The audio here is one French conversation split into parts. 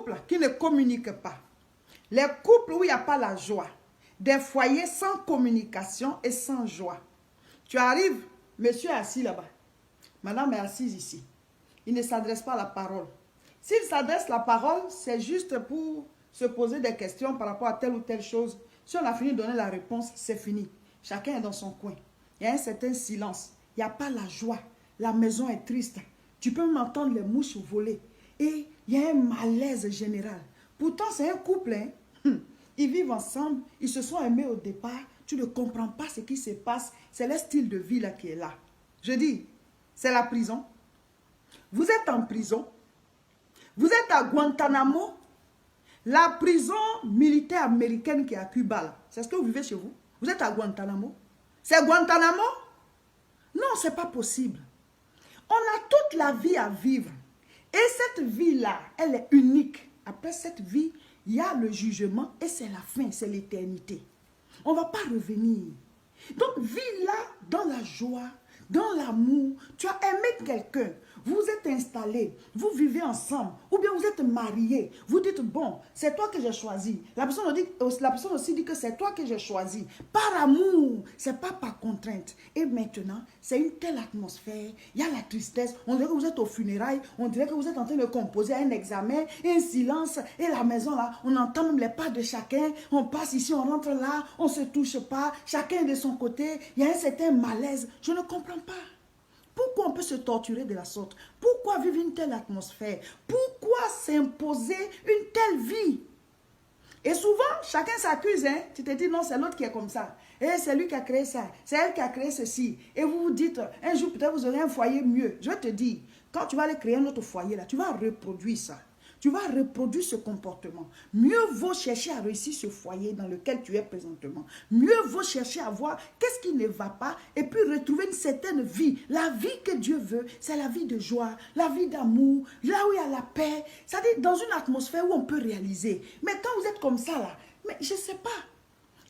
couples qui ne communiquent pas, les couples où il n'y a pas la joie, des foyers sans communication et sans joie. Tu arrives, monsieur est assis là-bas, madame est assise ici. Il ne s'adresse pas à la parole. S'il s'adresse à la parole, c'est juste pour se poser des questions par rapport à telle ou telle chose. Si on a fini de donner la réponse, c'est fini. Chacun est dans son coin. Il y a un certain silence. Il n'y a pas la joie. La maison est triste. Tu peux même entendre les mouches voler. Et il y a un malaise général. Pourtant, c'est un couple. Hein? Ils vivent ensemble. Ils se sont aimés au départ. Tu ne comprends pas ce qui se passe. C'est le style de vie là qui est là. Je dis, c'est la prison. Vous êtes en prison. Vous êtes à Guantanamo. La prison militaire américaine qui est à Cuba. C'est ce que vous vivez chez vous. Vous êtes à Guantanamo. C'est Guantanamo? Non, ce n'est pas possible. On a toute la vie à vivre. Et cette vie-là, elle est unique. Après cette vie, il y a le jugement et c'est la fin, c'est l'éternité. On ne va pas revenir. Donc, vis là dans la joie, dans l'amour. Tu as aimé quelqu'un. Vous êtes installés, vous vivez ensemble, ou bien vous êtes mariés. Vous dites, bon, c'est toi que j'ai choisi. La personne aussi dit que c'est toi que j'ai choisi. Par amour, ce n'est pas par contrainte. Et maintenant, c'est une telle atmosphère. Il y a la tristesse. On dirait que vous êtes aux funérailles. On dirait que vous êtes en train de composer un examen, un silence. Et la maison là, on entend même les pas de chacun. On passe ici, on rentre là, on ne se touche pas. Chacun de son côté. Il y a un certain malaise. Je ne comprends pas. Pourquoi on peut se torturer de la sorte? Pourquoi vivre une telle atmosphère? Pourquoi s'imposer une telle vie? Et souvent, chacun s'accuse. Hein? Tu te dis, non, c'est l'autre qui est comme ça. Et c'est lui qui a créé ça. C'est elle qui a créé ceci. Et vous vous dites, un jour, peut-être vous aurez un foyer mieux. Je vais te dire, quand tu vas aller créer un autre foyer, là, tu vas reproduire ça. Tu vas reproduire ce comportement. Mieux vaut chercher à réussir ce foyer dans lequel tu es présentement. Mieux vaut chercher à voir qu'est-ce qui ne va pas et puis retrouver une certaine vie. La vie que Dieu veut, c'est la vie de joie, la vie d'amour, là où il y a la paix. C'est-à-dire dans une atmosphère où on peut réaliser. Mais quand vous êtes comme ça là, mais je ne sais pas.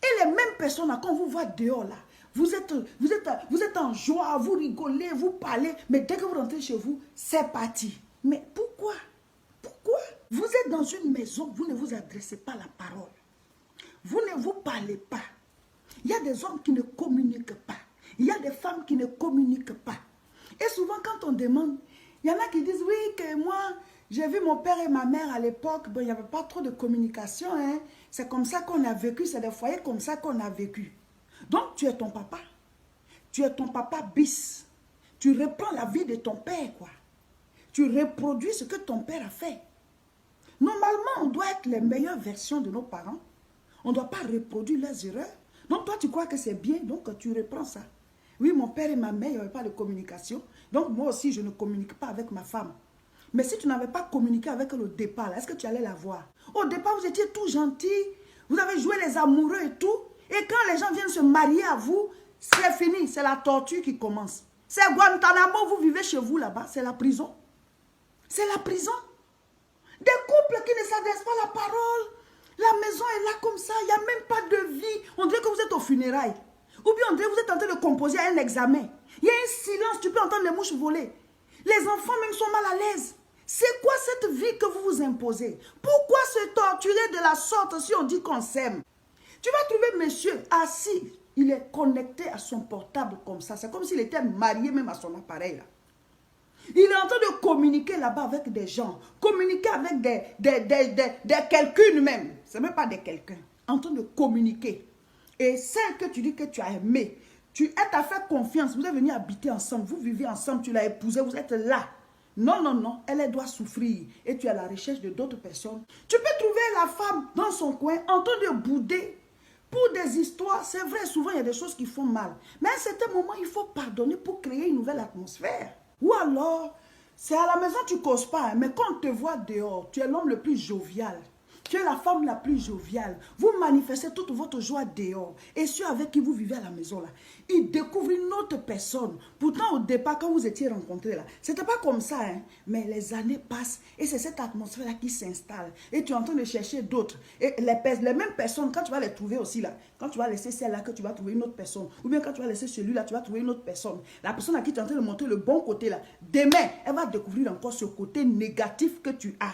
Et les mêmes personnes là, quand on vous voit dehors là, vous êtes en joie, vous rigolez, vous parlez, mais dès que vous rentrez chez vous, c'est parti. Mais pourquoi? Pourquoi? Vous êtes dans une maison, vous ne vous adressez pas la parole. Vous ne vous parlez pas. Il y a des hommes qui ne communiquent pas. Il y a des femmes qui ne communiquent pas. Et souvent, quand on demande, il y en a qui disent, oui, que moi, j'ai vu mon père et ma mère à l'époque, bon, il n'y avait pas trop de communication. Hein. C'est comme ça qu'on a vécu, c'est des foyers comme ça qu'on a vécu. Donc, tu es ton papa. Tu es ton papa bis. Tu reprends la vie de ton père, quoi. Tu reproduis ce que ton père a fait. Normalement, on doit être les meilleures versions de nos parents. On ne doit pas reproduire leurs erreurs. Donc, toi, tu crois que c'est bien, donc tu reprends ça. Oui, mon père et ma mère, il n'y avait pas de communication. Donc, moi aussi, je ne communique pas avec ma femme. Mais si tu n'avais pas communiqué avec elle au départ, est-ce que tu allais la voir? Au départ, vous étiez tout gentil. Vous avez joué les amoureux et tout. Et quand les gens viennent se marier à vous, c'est fini. C'est la torture qui commence. C'est Guantanamo, vous vivez chez vous là-bas. C'est la prison. C'est la prison. Des couples qui ne s'adressent pas à la parole. La maison est là comme ça. Il n'y a même pas de vie. On dirait que vous êtes aux funérailles. Ou bien on dirait que vous êtes en train de composer un examen. Il y a un silence. Tu peux entendre les mouches voler. Les enfants même sont mal à l'aise. C'est quoi cette vie que vous vous imposez? Pourquoi se torturer de la sorte si on dit qu'on s'aime? Tu vas trouver monsieur assis. Il est connecté à son portable comme ça. C'est comme s'il était marié même à son appareil là. Il est en train de communiquer là-bas avec des gens. Communiquer avec des quelqu'un même. Ce n'est même pas des quelqu'un. En train de communiquer. Et celle que tu dis que tu as aimée, elle t'a fait confiance. Vous êtes venus habiter ensemble. Vous vivez ensemble. Tu l'as épousée. Vous êtes là. Non, non, non. Elle doit souffrir. Et tu es à la recherche de d'autres personnes. Tu peux trouver la femme dans son coin en train de bouder. Pour des histoires, c'est vrai, souvent il y a des choses qui font mal. Mais à un certain moment, il faut pardonner pour créer une nouvelle atmosphère. Ou alors, c'est à la maison, tu ne causes pas, hein, mais quand on te voit dehors, tu es l'homme le plus jovial. Tu es la femme la plus joviale. Vous manifestez toute votre joie dehors. Et ceux avec qui vous vivez à la maison, là, ils découvrent une autre personne. Pourtant, au départ, quand vous étiez rencontrés, là, ce n'était pas comme ça. Hein? Mais les années passent et c'est cette atmosphère-là qui s'installe. Et tu es en train de chercher d'autres. Et les mêmes personnes, quand tu vas les trouver aussi, là, quand tu vas laisser celle-là, que tu vas trouver une autre personne. Ou bien quand tu vas laisser celui-là, tu vas trouver une autre personne. La personne à qui tu es en train de montrer le bon côté, là, demain, elle va découvrir encore ce côté négatif que tu as.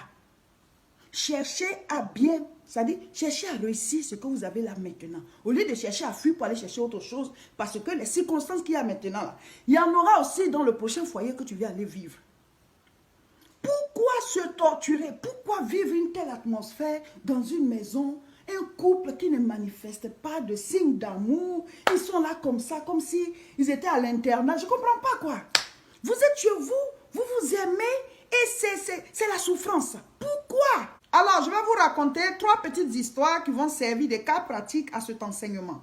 cherchez à bien, c'est-à-dire cherchez à réussir ce que vous avez là maintenant. Au lieu de chercher à fuir pour aller chercher autre chose, parce que les circonstances qu'il y a maintenant là, il y en aura aussi dans le prochain foyer que tu vas aller vivre. Pourquoi se torturer? Pourquoi vivre une telle atmosphère dans une maison? Un couple qui ne manifeste pas de signes d'amour. Ils sont là comme ça, comme si ils étaient à l'internat. Je ne comprends pas quoi. Vous êtes chez vous, vous vous aimez et c'est la souffrance. Pourquoi? Alors, je vais vous raconter 3 petites histoires qui vont servir de cas pratiques à cet enseignement.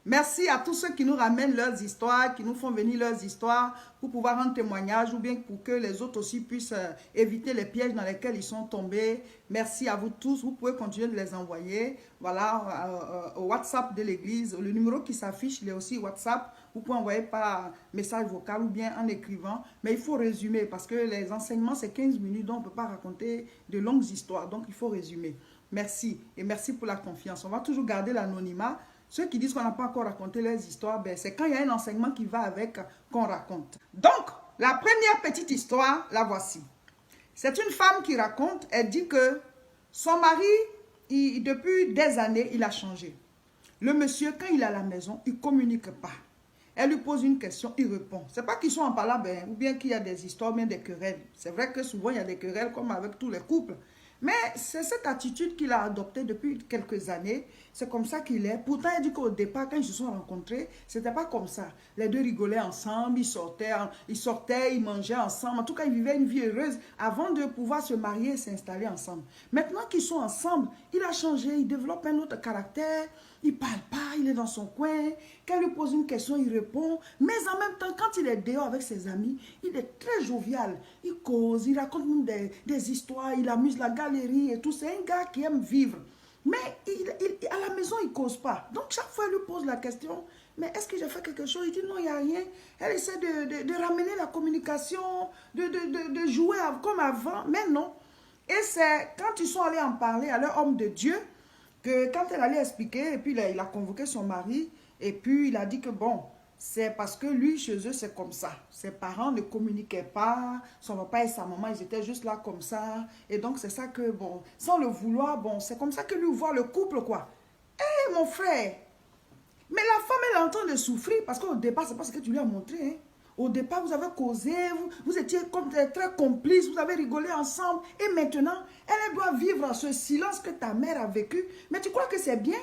Merci à tous ceux qui nous ramènent leurs histoires, qui nous font venir leurs histoires pour pouvoir rendre témoignage ou bien pour que les autres aussi puissent éviter les pièges dans lesquels ils sont tombés. Merci à vous tous. Vous pouvez continuer de les envoyer. Voilà, au WhatsApp de l'église. Le numéro qui s'affiche, il est aussi WhatsApp. Vous pouvez envoyer par message vocal ou bien en écrivant. Mais il faut résumer parce que les enseignements, c'est 15 minutes. Donc, on ne peut pas raconter de longues histoires. Donc, il faut résumer. Merci. Et merci pour la confiance. On va toujours garder l'anonymat. Ceux qui disent qu'on n'a pas encore raconté leurs histoires, ben c'est quand il y a un enseignement qui va avec qu'on raconte. Donc, la première petite histoire, la voici. C'est une femme qui raconte, elle dit que son mari, depuis des années, il a changé. Le monsieur, quand il est à la maison, il ne communique pas. Elle lui pose une question, il répond. Ce n'est pas qu'ils sont en parlant, ben, ou bien qu'il y a des histoires, bien des querelles. C'est vrai que souvent, il y a des querelles comme avec tous les couples. Mais c'est cette attitude qu'il a adoptée depuis quelques années. C'est comme ça qu'il est. Pourtant, il dit qu'au départ, quand ils se sont rencontrés, ce n'était pas comme ça. Les deux rigolaient ensemble, ils sortaient, ils mangeaient ensemble. En tout cas, ils vivaient une vie heureuse avant de pouvoir se marier et s'installer ensemble. Maintenant qu'ils sont ensemble, il a changé, il développe un autre caractère. Il ne parle pas, il est dans son coin. Quand il lui pose une question, il répond. Mais en même temps, quand il est dehors avec ses amis, il est très jovial. Il cause, il raconte même des histoires, il amuse la galerie et tout. C'est un gars qui aime vivre. Mais à la maison, il ne cause pas. Donc, chaque fois, il lui pose la question, mais est-ce que j'ai fait quelque chose? Il dit non, il n'y a rien. Elle essaie de ramener la communication, de jouer comme avant. Mais non. Et c'est quand ils sont allés en parler à leur homme de Dieu, que quand elle allait expliquer, et puis il a convoqué son mari, et puis il a dit que bon, c'est parce que lui, chez eux, c'est comme ça. Ses parents ne communiquaient pas, son papa et sa maman, ils étaient juste là comme ça. Et donc, c'est ça que, bon, sans le vouloir, bon, c'est comme ça que lui voit le couple, quoi. Hé, mon frère, mais la femme, elle est en train de souffrir, parce qu'au départ, c'est pas ce que tu lui as montré, hein. Au départ, vous avez causé, vous étiez comme très complices, vous avez rigolé ensemble. Et maintenant, elle doit vivre ce silence que ta mère a vécu. Mais tu crois que c'est bien?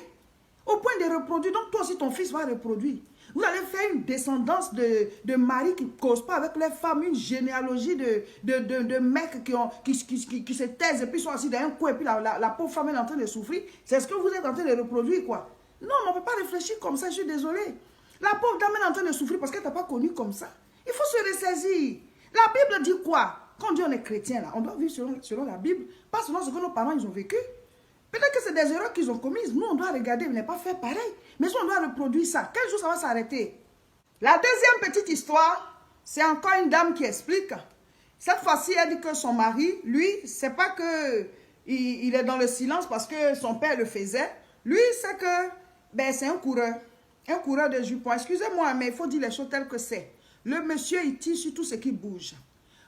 Au point de reproduire, donc toi aussi ton fils va reproduire. Vous allez faire une descendance de maris qui ne causent pas avec les femmes, une généalogie de mecs qui se taisent et puis sont assis dans un coin et puis la pauvre femme est en train de souffrir. C'est ce que vous êtes en train de reproduire, quoi. Non, on ne peut pas réfléchir comme ça, je suis désolée. La pauvre dame est en train de souffrir parce qu'elle ne t'a pas connu comme ça. Il faut se ressaisir. La Bible dit quoi? Quand on dit on est chrétien, là, on doit vivre selon la Bible, pas selon ce que nos parents ils ont vécu. Peut-être que c'est des erreurs qu'ils ont commises. Nous, on doit regarder, mais ne pas faire pareil. Mais si on doit reproduire ça, quel jour ça va s'arrêter? La deuxième petite histoire, c'est encore une dame qui explique. Cette fois-ci, elle dit que son mari, lui, c'est pas que il est dans le silence parce que son père le faisait. Lui, c'est que, ben, c'est un coureur de jupons. Excusez-moi, mais il faut dire les choses telles que c'est. Le monsieur, il tire sur tout ce qui bouge.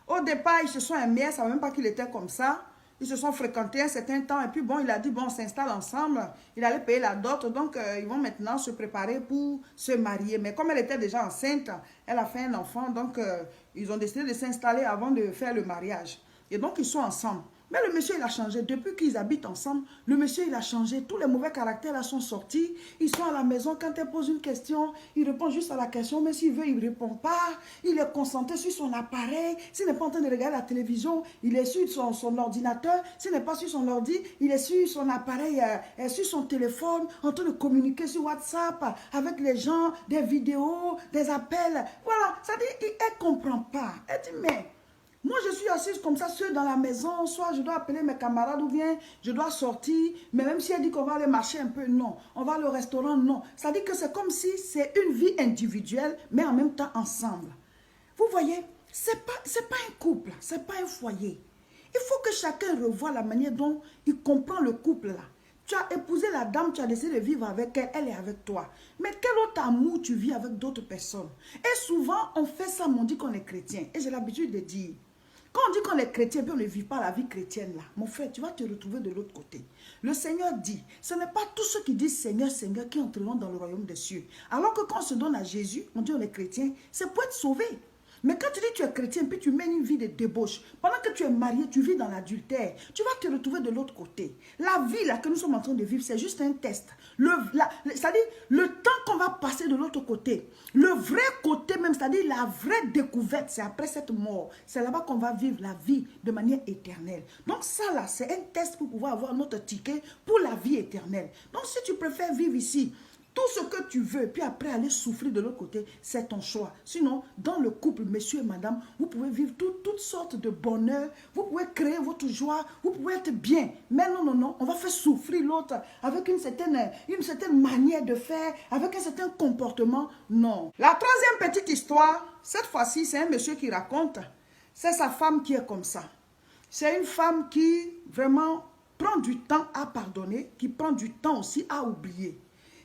Au départ, ils se sont aimés, ils ne savaient même pas qu'il était comme ça. Ils se sont fréquentés un certain temps. Et puis bon, il a dit, bon, on s'installe ensemble. Il allait payer la dot. Donc, ils vont maintenant se préparer pour se marier. Mais comme elle était déjà enceinte, elle a fait un enfant. Donc, ils ont décidé de s'installer avant de faire le mariage. Et donc, ils sont ensemble. Mais le monsieur, il a changé. Depuis qu'ils habitent ensemble, le monsieur, il a changé. Tous les mauvais caractères là sont sortis. Ils sont à la maison. Quand elle pose une question, il répond juste à la question. Mais s'il veut, il ne répond pas. Il est concentré sur son appareil. S'il n'est pas en train de regarder la télévision, il est sur son ordinateur. S'il n'est pas sur son ordi, il est sur son appareil, sur son téléphone, en train de communiquer sur WhatsApp avec les gens, des vidéos, des appels. Voilà. Ça dit, elle ne comprend pas. Elle dit, mais... moi, je suis assise comme ça, seule dans la maison. Soit je dois appeler mes camarades ou bien je dois sortir. Mais même si elle dit qu'on va aller marcher un peu, non. On va au restaurant, non. Ça dit que c'est comme si c'est une vie individuelle, mais en même temps ensemble. Vous voyez, c'est pas un couple, c'est pas un foyer. Il faut que chacun revoie la manière dont il comprend le couple là. Tu as épousé la dame, tu as décidé de vivre avec elle, elle est avec toi. Mais quel autre amour tu vis avec d'autres personnes? Et souvent, on fait ça, on dit qu'on est chrétien. Et j'ai l'habitude de dire, Quand on dit qu'on est chrétien, puis on ne vit pas la vie chrétienne là, mon frère, tu vas te retrouver de l'autre côté. Le Seigneur dit, ce n'est pas tous ceux qui disent Seigneur, Seigneur qui entreront dans le royaume des cieux. Alors que quand on se donne à Jésus, on dit on est chrétien, c'est pour être sauvé. Mais quand tu dis tu es chrétien, puis tu mènes une vie de débauche, pendant que tu es marié, tu vis dans l'adultère, tu vas te retrouver de l'autre côté. La vie là que nous sommes en train de vivre, c'est juste un test. C'est-à-dire le temps qu'on va passer de l'autre côté, le vrai côté même, c'est-à-dire la vraie découverte, c'est après cette mort. C'est là-bas qu'on va vivre la vie de manière éternelle. Donc ça là, c'est un test pour pouvoir avoir notre ticket pour la vie éternelle. Donc si tu préfères vivre ici, tout ce que tu veux, puis après aller souffrir de l'autre côté, c'est ton choix. Sinon, dans le couple, monsieur et madame, vous pouvez vivre toutes sortes de bonheur, vous pouvez créer votre joie, vous pouvez être bien. Mais non, non, non, on va faire souffrir l'autre avec une certaine manière de faire, avec un certain comportement. Non. La troisième petite histoire, cette fois-ci, c'est un monsieur qui raconte. C'est sa femme qui est comme ça. C'est une femme qui vraiment prend du temps à pardonner, qui prend du temps aussi à oublier.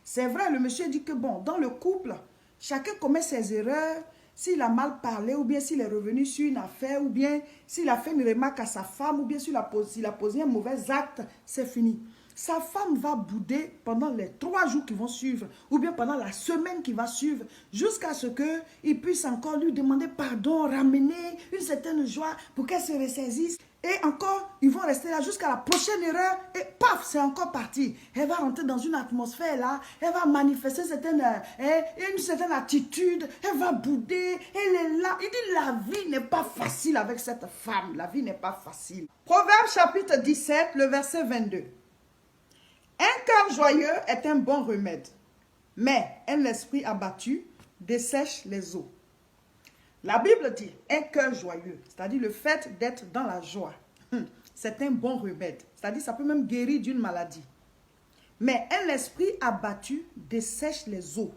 C'est vrai, le monsieur dit que bon, dans le couple, chacun commet ses erreurs. S'il a mal parlé, ou bien s'il est revenu sur une affaire, ou bien s'il a fait une remarque à sa femme, ou bien s'il a posé un mauvais acte, c'est fini. Sa femme va bouder pendant les 3 jours qui vont suivre, ou bien pendant la semaine qui va suivre, jusqu'à ce qu'il puisse encore lui demander pardon, ramener une certaine joie pour qu'elle se ressaisisse. Et encore, ils vont rester là jusqu'à la prochaine erreur et paf, c'est encore parti. Elle va rentrer dans une atmosphère là, elle va manifester une certaine attitude, elle va bouder, elle est là. Il dit la vie n'est pas facile avec cette femme, la vie n'est pas facile. Proverbe chapitre 17, le verset 22. Un cœur joyeux est un bon remède, mais un esprit abattu dessèche les eaux. La Bible dit, un cœur joyeux, c'est-à-dire le fait d'être dans la joie, c'est un bon remède. C'est-à-dire ça peut même guérir d'une maladie. Mais un esprit abattu dessèche les eaux.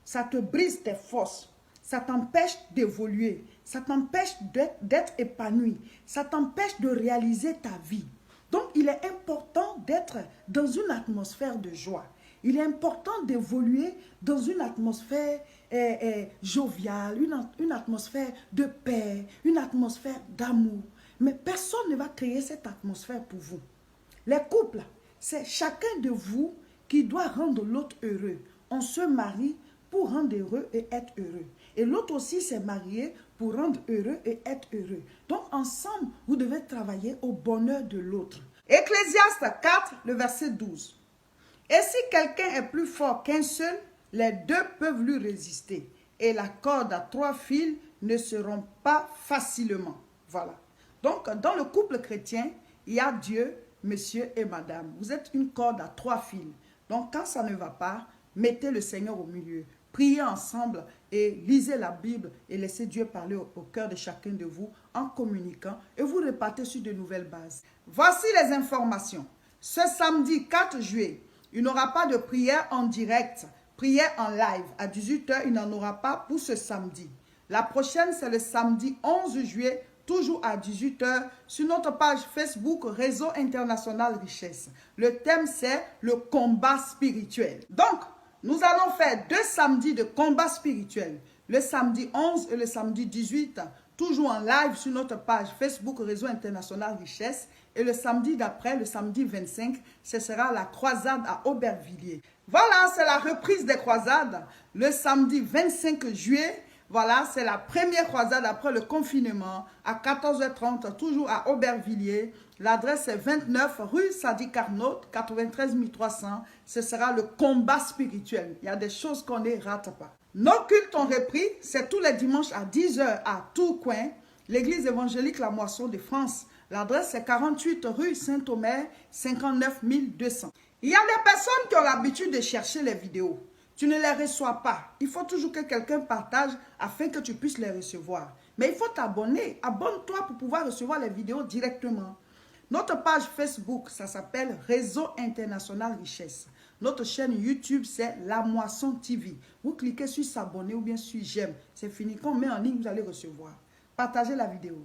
Ça te brise tes forces. Ça t'empêche d'évoluer. Ça t'empêche d'être épanoui. Ça t'empêche de réaliser ta vie. Donc, il est important d'être dans une atmosphère de joie. Il est important d'évoluer dans une atmosphère joviale, une atmosphère de paix, une atmosphère d'amour. Mais personne ne va créer cette atmosphère pour vous. Les couples, c'est chacun de vous qui doit rendre l'autre heureux. On se marie pour rendre heureux et être heureux. Et l'autre aussi s'est marié pour rendre heureux et être heureux. Donc ensemble, vous devez travailler au bonheur de l'autre. Ecclésiaste 4, le verset 12. Et si quelqu'un est plus fort qu'un seul, les deux peuvent lui résister. Et la corde à 3 fils ne se rompt pas facilement. Voilà. Donc, dans le couple chrétien, il y a Dieu, monsieur et madame. Vous êtes une corde à 3 fils. Donc, quand ça ne va pas, mettez le Seigneur au milieu. Priez ensemble et lisez la Bible et laissez Dieu parler au cœur de chacun de vous en communiquant et vous repartez sur de nouvelles bases. Voici les informations. Ce samedi 4 juillet, il n'y aura pas de prière en direct, prière en live. À 18 h, il n'en aura pas pour ce samedi. La prochaine, c'est le samedi 11 juillet, toujours à 18 h, sur notre page Facebook Réseau International Richesse. Le thème, c'est le combat spirituel. Donc, nous allons faire 2 samedis de combat spirituel. Le samedi 11 et le samedi 18, toujours en live sur notre page Facebook Réseau International Richesse. Et le samedi d'après, le samedi 25, ce sera la croisade à Aubervilliers. Voilà, c'est la reprise des croisades. Le samedi 25 juillet, voilà, c'est la première croisade après le confinement à 14 h 30, toujours à Aubervilliers. L'adresse est 29 rue Sadi Carnot, 93 300. Ce sera le combat spirituel. Il y a des choses qu'on ne rate pas. Nos cultes ont repris, c'est tous les dimanches à 10 h à Tourcoing, l'église évangélique La Moisson de France. L'adresse est 48 rue Saint-Omer, 59 200. Il y a des personnes qui ont l'habitude de chercher les vidéos. Tu ne les reçois pas. Il faut toujours que quelqu'un partage afin que tu puisses les recevoir. Mais il faut t'abonner. Abonne-toi pour pouvoir recevoir les vidéos directement. Notre page Facebook, ça s'appelle Réseau International Richesse. Notre chaîne YouTube, c'est La Moisson TV. Vous cliquez sur s'abonner ou bien sur j'aime. C'est fini. Quand on met en ligne, vous allez recevoir. Partagez la vidéo.